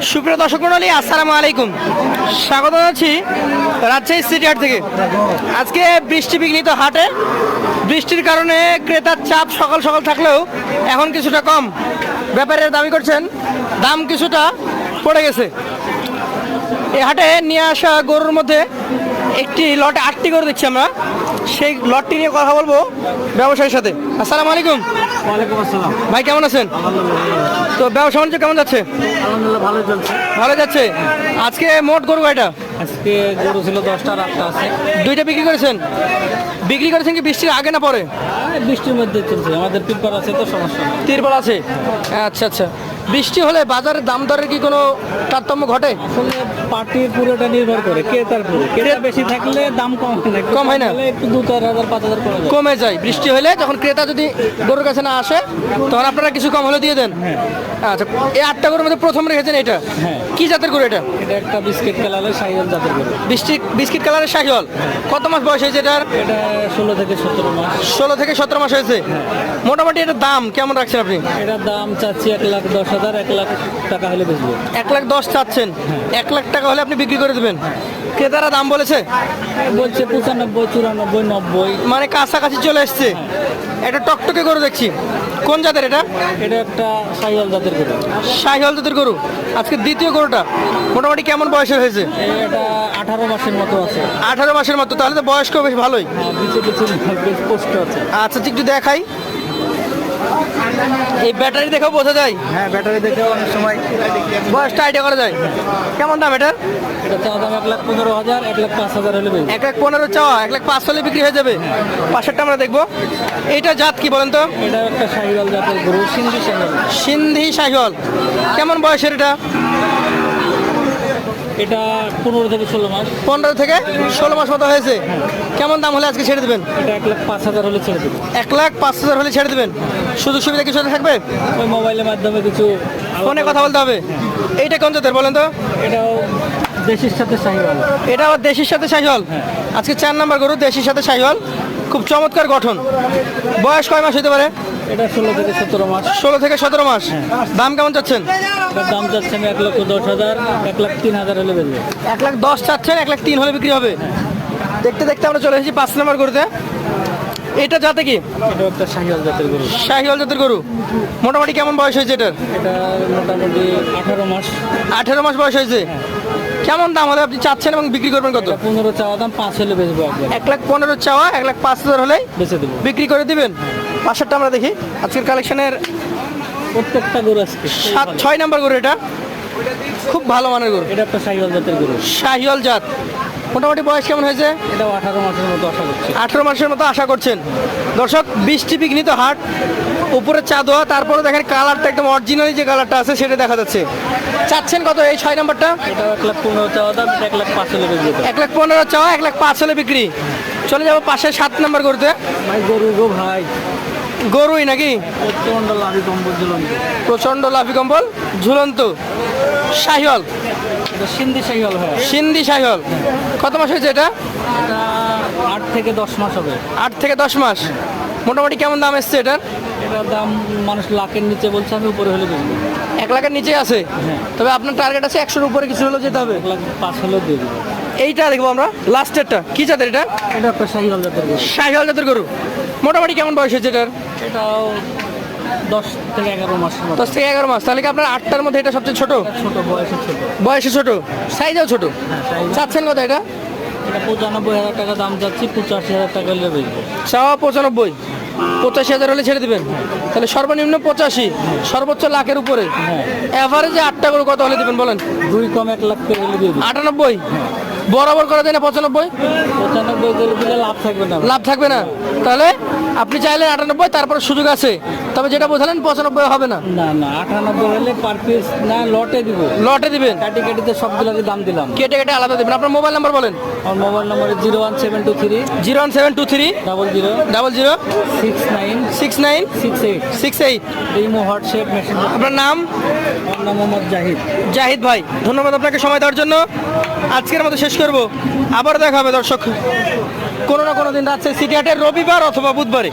সুপ্রিয় দর্শক মণ্ডলী, আসসালামু আলাইকুম। স্বাগত জানাচ্ছি রাজশাহী সিটি হাট থেকে। আজকে বৃষ্টি বিঘ্নিত হাটে, বৃষ্টির কারণে ক্রেতার চাপ সকাল সকাল থাকলেও এখন কিছুটা কম। ব্যাপারীরা দাবি করছেন দাম কিছুটা পড়ে গেছে। এই হাটে নিয়ে আসা গরুর মধ্যে একটি লটে 8টি গরু দেখছি আমরা, সেই লটটি নিয়ে কথা বলবো ব্যবসায়ীর সাথে। আসসালামু আলাইকুম। ওয়ালাইকুম আসসালাম। ভাই কেমন আছেন? আলহামদুলিল্লাহ, তো ব্যবসা বাণিজ্য কেমন যাচ্ছে? আলহামদুলিল্লাহ ভালো চলছে। ভালো যাচ্ছে। আজকে মোট গরু কয়টা? আজকে গরু ছিল 10টা, 8টা আছে। দুইটা বিক্রি করেছেন। বিক্রি করেছেন কি বৃষ্টির আগে না পরে? বৃষ্টির মধ্যে চলছে, আমাদের পিপার আছে তো সমস্যা নেই। তিরপল আছে। আচ্ছা আচ্ছা। বৃষ্টি হলে বাজারের দাম দরের কি কোনো তারতম্য ঘটে? আসলে পার্টির পুরোটা নির্ভর করে ক্রেতার উপরে। ক্রেতা বেশি থাকলে দাম কম হয় না, কম হয় না? একটু 2-4 হাজার 5 হাজার কমে যায়। কমে যায় বৃষ্টি হলে। যখন ক্রেতা যদি গরুর কাছে না আসে তখন আপনারা কিছু কম হলে দিয়ে দেন। হ্যাঁ আচ্ছা, এই 8টা গরুর মধ্যে প্রথম রেখেছেন এটা? হ্যাঁ। কি জাতের গরু এটা? এটা একটা বিস্কিট কালারের শাহিওয়াল জাতের গরু। বিস্কিট কালারের শাহিওয়াল। কত মাস বয়স হয়েছে এটার? এটা 16 থেকে 17 মাস। 16 থেকে 17 মাস হয়েছে। মোটামুটি এটার দাম কেমন রাখছেন আপনি? এটার দাম চাচ্ছি 1,10,000, 1 লাখ টাকা হলে বেচবো। 1,10,000 চাচ্ছেন। 1 লাখ টাকা হলে আপনি বিক্রি করে দেবেন। ক্রেতারা দাম বলেছে? বলছে 95, 94, 90। মানে কাছাকাছি চলে এসছে। একটা টকটকে গরু দেখছি। কোন জাতের এটা? এটা একটা শাহিওয়াল জাতের গরু। শাহিওয়াল জাতের গরু। আজকে দ্বিতীয় গরুটা মোটামুটি কেমন বয়সের হয়েছে? এটা 18 মাসের মতো আছে। 18 মাসের মতো। তাহলে তো বয়স্ক বেশ ভালোই। হ্যাঁ, কিছু কিছু বেশ পোস্ট আছে। আচ্ছা, একটু দেখাই। এই ব্যাটারি দেখেও বোঝা যায়। হ্যাঁ, ব্যাটারি দেখেও অনেক সময়। বয়সটা আইডিয়া করা যায়। কেমন দাম এটার? এটা চাওয়া দাম 1,15,000, 1,05,000 হলে বেশি। 1,15,000 চাওয়া, 1,05,000 হলে বিক্রি হয়ে যাবে। পাশেরটা আমরা দেখবো। এইটা জাত কি বলেন তো? এটা একটা শাহিওয়াল জাতের গরু, সিন্ধি শাহিওয়াল। সিন্ধি শাহিওয়াল। কেমন বয়সের এটা? এটা 15 থেকে 16 মাস। 15 থেকে 16 মাস মতো হয়েছে। কেমন দাম হলে আজকে ছেড়ে দেবেন? এটা 1,05,000 হলে ছেড়ে দেবো। 1,05,000 হলে ছেড়ে দেবেন। সুযোগ সুবিধা কিছু থাকবে? ওই মোবাইলের মাধ্যমে কিছু ফোনে কথা বলতে হবে। এইটা কোন জাতের বলেন তো? এটাও দেশির সাথে শাহিওয়াল। এটা আবার দেশির সাথে শাহিওয়াল। আজকে 4 নাম্বার গরু, দেশির সাথে শাহিওয়াল। খুব চমৎকার গঠন। বয়স কয় মাস হতে পারে? এটা 16 থেকে 17 মাস। 16 থেকে 17 মাস। দাম কেমন চাচ্ছেন? এটার দাম চাচ্ছি আমি 1,10,000, 1,03,000 হলে বেচবো। 1,10,000 চাচ্ছেন, 1,03,000 হলে বিক্রি হবে। দেখতে দেখতে আমরা চলে এসেছি 5 নাম্বার গরুতে। এটা জাতে কি? এটা একটা শাহিওয়াল জাতের গরু। শাহিওয়াল জাতের গরু। মোটামুটি কেমন বয়স হয়েছে এটার? এটা মোটামুটি 18 মাস। 18 মাস বয়স হয়েছে। কেমন দাম হলে আপনি চাচ্ছেন এবং বিক্রি করবেন কত? 15 চাওয়া দাম, 5 হলে বেচবো। একবার 1,15,000 চাওয়া, 1,05,000 হলেই বেচে দেবো। বিক্রি করে দিবেন। পাশেরটা আমরা দেখি। আজকের কালেকশনের প্রত্যেকটা গরু আজকে 6 নাম্বার গরু। এটা খুব ভালো মানের গরু। এটা একটা শাহিওয়াল জাতের গরু। শাহিওয়াল জাত। মোটামুটি বয়স কেমন হয়েছে? এটাও 18 মাসের মতো আশা করছি। 18 মাসের মতো আশা করছেন। দর্শক, বৃষ্টি বিঘ্নিত হাট, উপরে চাঁদোয়া, তারপরে দেখেন কালারটা একদম অরিজিনালি যে কালারটা আছে সেটা দেখা যাচ্ছে। চাচ্ছেন কত এই 6 নাম্বারটা? এটাও 1,15,000 চাওয়া দাম, 1,05,000 হলে বেচবো। 1,15,000 চাওয়া, 1,05,000 হলে বিক্রি। চলে যাবো পাশে 7 নাম্বার গরুতে। ভাই গরু গো ভাই, গরুই নাকি? প্রচন্ড লাভি কম্বল ঝুলন্ত। প্রচন্ড লাফি কম্বল ঝুলন্ত শাহিওয়াল। এটা সিন্ধি শাহিওয়াল হয়। সিন্ধি শাহিওয়াল। কত মাস হয়েছে এটা? এটা 8 থেকে 10 মাস হবে। 8 থেকে 10 মাস। মোটামুটি কেমন দাম এসছে এটার? এটার দাম মানুষ লাখের নিচে বলছে, আমি উপরে হলে বেচবো। 1 লাখের নিচে আছে। হ্যাঁ। তবে আপনার টার্গেট আছে 100-র উপরে কিছু হলেও যেতে হবে। 1,05,000 হলেও দিয়ে দেবো। এইটা দেখবো আমরা লাস্টেরটা। কি জাতের এটা? এটা একটা শাহিওয়াল জাতের গরু। শাহিওয়াল জাতের গরু। মোটামুটি কেমন বয়স হয়েছে এটার? এটাও 10 থেকে 11 মাস মতো। 10 থেকে 11 মাস। তাহলে কি আপনার 8টার মধ্যে এটা সবচেয়ে ছোট? ছোট বয়সে ছোট। বয়সে ছোট, সাইজেও ছোট। size- চাচ্ছেন কত এটা? এটা 95,000 টাকা দাম যাচ্ছি, 85,000 টাকা হলে বেচবো। চাওয়া 95, 85,000 হলে ছেড়ে দিবেন। তাহলে সর্বনিম্ন 85, সর্বোচ্চ লাখের উপরে। হ্যাঁ। এভারেজে 8টা গরু কত হলে দিবেন বলেন? 2 কম 1 লাখ করে হলে দিয়ে দিবো। 98, বরাবর করে দেয় না 95? 95 দিলে লাভ থাকবে না। লাভ থাকবে না। তাহলে আপনি চাইলেন 98, তারপরে সুযোগ আছে। তবে যেটা বোঝালেন 95 হবে না। না না, 98 হলে পার পিস না লটে দিব। লটে দিবেন। কাটি কাটিতে সবগুলোকে দাম দিলাম। কেটে কেটে আলাদা দেবেন। আপনার মোবাইল নাম্বার বলেন। আমার mobile number 01723 01723 00 00 69 69 68। 68। Imo WhatsApp messenger. আপনার নাম? আমার নাম মোহাম্মদ জাহিদ। জাহিদ ভাই, ধন্যবাদ আপনাকে সময় দেওয়ার জন্য। আজকের মতো শেষ করব। আবার দেখা হবে দর্শক কোনো না কোনো দিন রাজশাহী সিটি হাটের রবিবার অথবা বুধবারে।